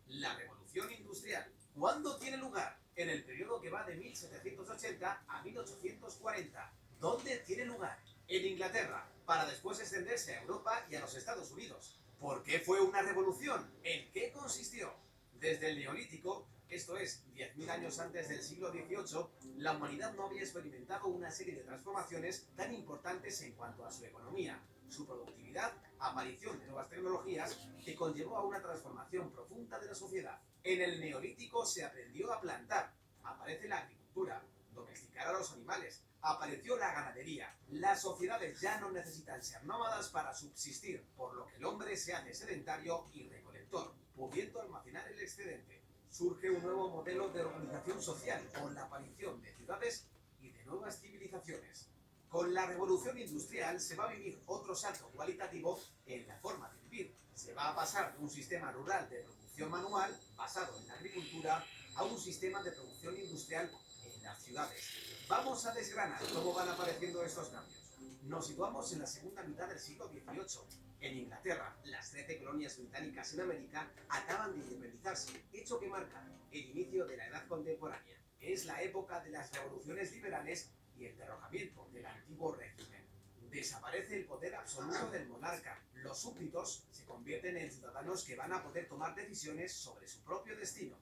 La revolución industrial. ¿Cuándo tiene lugar? En el periodo que va de 1780 a 1840. ¿Dónde tiene lugar? En Inglaterra, para después extenderse a Europa y a los Estados Unidos. ¿Por qué fue una revolución? ¿En qué consistió? Desde el Neolítico, esto es, 10.000 años antes del siglo XVIII, la humanidad no había experimentado una serie de transformaciones tan importantes en cuanto a su economía, su productividad, aparición de nuevas tecnologías que conllevó a una transformación profunda de la sociedad. En el Neolítico se aprendió a plantar, aparece la agricultura, domesticar a los animales, apareció la ganadería. Las sociedades ya no necesitan ser nómadas para subsistir, por lo que el hombre se hace sedentario y recolector, pudiendo almacenar el excedente. Surge un nuevo modelo de organización social con la aparición de ciudades y de nuevas civilizaciones. Con la revolución industrial se va a vivir otro salto cualitativo en la forma de vivir. Se va a pasar de un sistema rural de producción manual, basado en la agricultura, a un sistema de producción industrial en las ciudades. Vamos a desgranar cómo van apareciendo estos cambios. Nos situamos en la segunda mitad del siglo XVIII. En Inglaterra, las 13 colonias británicas en América acaban de independizarse, hecho que marca el inicio de la edad contemporánea. Es la época de las revoluciones liberales y el derrocamiento del antiguo régimen. Desaparece el poder absoluto del monarca. Los súbditos se convierten en ciudadanos que van a poder tomar decisiones sobre su propio destino.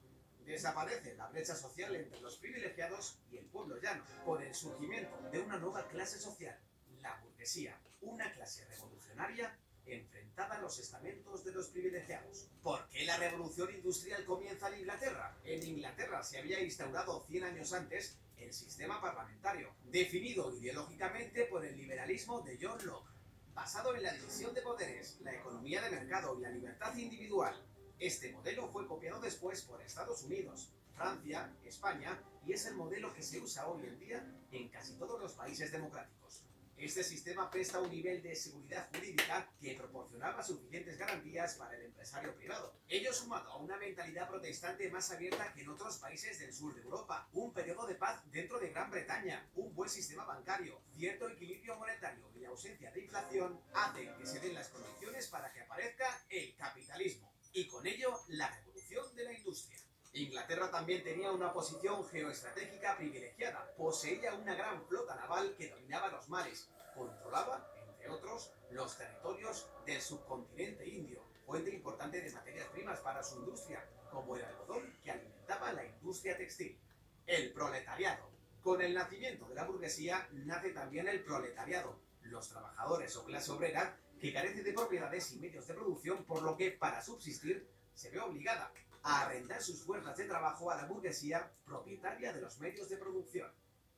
Desaparece la brecha social entre los privilegiados y el pueblo llano, por el surgimiento de una nueva clase social, la burguesía, una clase revolucionaria enfrentada a los estamentos de los privilegiados. ¿Por qué la revolución industrial comienza en Inglaterra? En Inglaterra se había instaurado 100 años antes el sistema parlamentario, definido ideológicamente por el liberalismo de John Locke, basado en la división de poderes, la economía de mercado y la libertad individual. Este modelo fue copiado después por Estados Unidos, Francia, España y es el modelo que se usa hoy en día en casi todos los países democráticos. Este sistema presta un nivel de seguridad jurídica que proporcionaba suficientes garantías para el empresario privado. Ello sumado a una mentalidad protestante más abierta que en otros países del sur de Europa, un periodo de paz dentro de Gran Bretaña, un buen sistema bancario, cierto equilibrio monetario y la ausencia de inflación hacen que se den las condiciones para que aparezca el capitalismo y con ello la revolución de la industria. Inglaterra también tenía una posición geoestratégica privilegiada. Poseía una gran flota naval que dominaba los mares. Controlaba, entre otros, los territorios del subcontinente indio, fuente importante de materias primas para su industria, como el algodón que alimentaba la industria textil. El proletariado. Con el nacimiento de la burguesía nace también el proletariado, los trabajadores o clase obrera que carece de propiedades y medios de producción, por lo que, para subsistir, se ve obligada a arrendar sus fuerzas de trabajo a la burguesía propietaria de los medios de producción.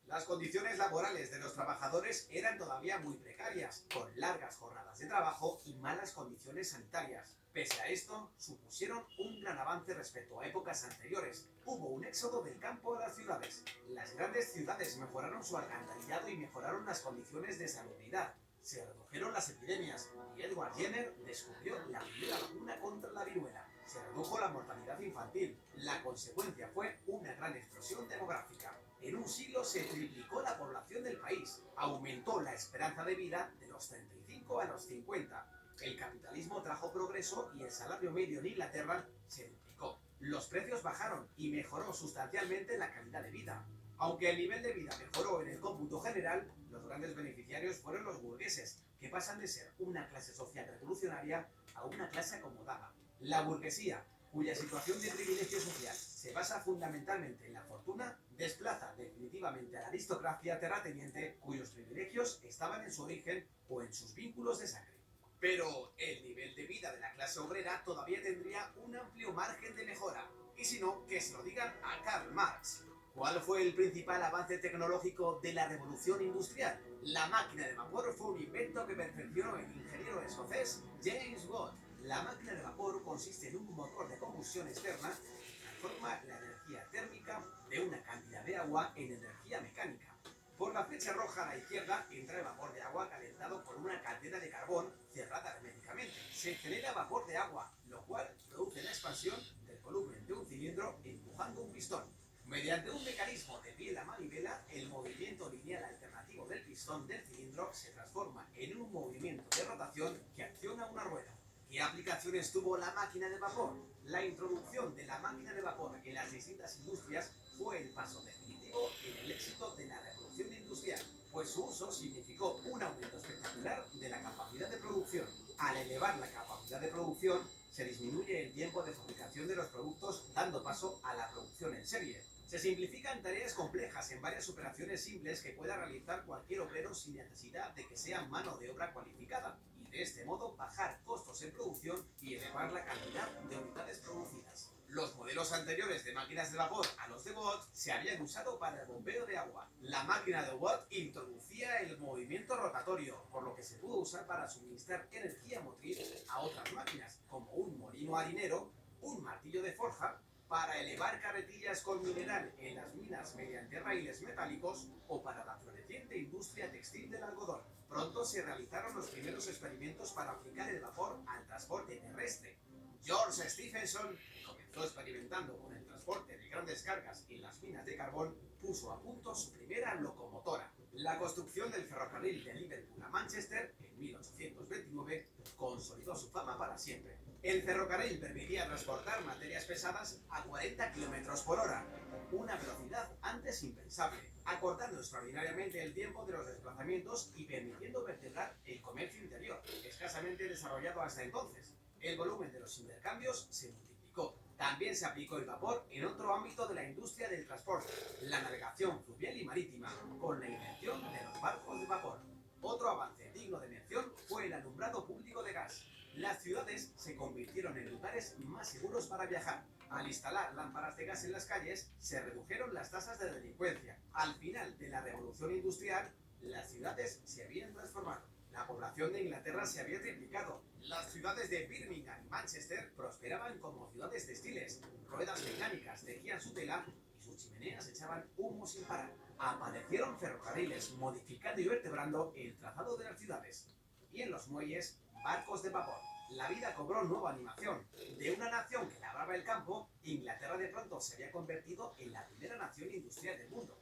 Las condiciones laborales de los trabajadores eran todavía muy precarias, con largas jornadas de trabajo y malas condiciones sanitarias. Pese a esto, supusieron un gran avance respecto a épocas anteriores. Hubo un éxodo del campo a las ciudades. Las grandes ciudades mejoraron su alcantarillado y mejoraron las condiciones de salubridad. Se redujeron las epidemias y Edward Jenner descubrió la primera vacuna contra la viruela. Se redujo la mortalidad infantil. La consecuencia fue una gran explosión demográfica. En un siglo se triplicó la población del país. Aumentó la esperanza de vida de los 35 a los 50. El capitalismo trajo progreso y el salario medio en Inglaterra se duplicó. Los precios bajaron y mejoró sustancialmente la calidad de vida. Aunque el nivel de vida mejoró en el cómputo general, los grandes beneficiarios fueron los burgueses, que pasan de ser una clase social revolucionaria a una clase acomodada. La burguesía, cuya situación de privilegio social se basa fundamentalmente en la fortuna, desplaza definitivamente a la aristocracia terrateniente, cuyos privilegios estaban en su origen o en sus vínculos de sangre. Pero el nivel de vida de la clase obrera todavía tendría un amplio margen de mejora, y si no, que se lo digan a Karl Marx. ¿Cuál fue el principal avance tecnológico de la revolución industrial? La máquina de vapor fue un invento que perfeccionó el ingeniero escocés James Watt. La máquina de vapor consiste en un motor de combustión externa que transforma la energía térmica de una cantidad de agua en energía mecánica. Por la flecha roja a la izquierda entra el vapor de agua calentado por una caldera de carbón cerrada herméticamente. Se genera vapor de agua, lo cual produce la expansión del volumen de un cilindro empujando un pistón. Mediante un mecanismo de biela a manivela, el movimiento lineal alternativo del pistón del cilindro se transforma en un movimiento de rotación que acciona una rueda. ¿Qué aplicaciones tuvo la máquina de vapor? La introducción de la máquina de vapor en las distintas industrias fue el paso definitivo en el éxito de la revolución industrial, pues su uso significó un aumento espectacular de la capacidad de producción. Al elevar la capacidad de producción, se disminuye el tiempo de fabricación de los productos, dando paso a la producción en serie. Se simplifican tareas complejas en varias operaciones simples que pueda realizar cualquier obrero sin necesidad de que sea mano de obra cualificada, y de este modo bajar costos en producción y elevar la cantidad de unidades producidas. Los modelos anteriores de máquinas de vapor a los de Watt se habían usado para el bombeo de agua. La máquina de Watt introducía el movimiento rotatorio, por lo que se pudo usar para suministrar energía motriz a otras máquinas, como un molino harinero, un martillo de forja, para elevar carretillas con mineral en las minas mediante raíles metálicos o para la floreciente industria textil del algodón. Pronto se realizaron los primeros experimentos para aplicar el vapor al transporte terrestre. George Stephenson, que comenzó experimentando con el transporte de grandes cargas en las minas de carbón, puso a punto su primera locomotora. La construcción del ferrocarril de Liverpool a Manchester en 1829 consolidó su fama para siempre. El ferrocarril permitía transportar materias pesadas a 40 km por hora, una velocidad antes impensable, acortando extraordinariamente el tiempo de los desplazamientos y permitiendo vertebrar el comercio interior, escasamente desarrollado hasta entonces. El volumen de los intercambios se multiplicó. También se aplicó el vapor en otro ámbito de la industria del transporte, la navegación fluvial y marítima, con la invención de los barcos de vapor. Otro avance digno de mención fue el alumbrado público de gas. Las ciudades se convirtieron en lugares más seguros para viajar. Al instalar lámparas de gas en las calles, se redujeron las tasas de delincuencia. Al final de la revolución industrial, las ciudades se habían transformado. La población de Inglaterra se había triplicado. Las ciudades de Birmingham y Manchester prosperaban como ciudades textiles. Ruedas mecánicas tejían su tela y sus chimeneas echaban humo sin parar. Aparecieron ferrocarriles modificando y vertebrando el trazado de las ciudades. Y en los muelles, barcos de vapor. La vida cobró nueva animación. De una nación que labraba el campo, Inglaterra de pronto se había convertido en la primera nación industrial del mundo.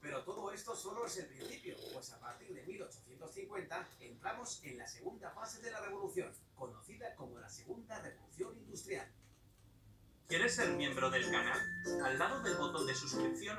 Pero todo esto solo es el principio, pues a partir de 1850 entramos en la segunda fase de la revolución, conocida como la Segunda Revolución Industrial. ¿Quieres ser miembro del canal? Al lado del botón de suscripción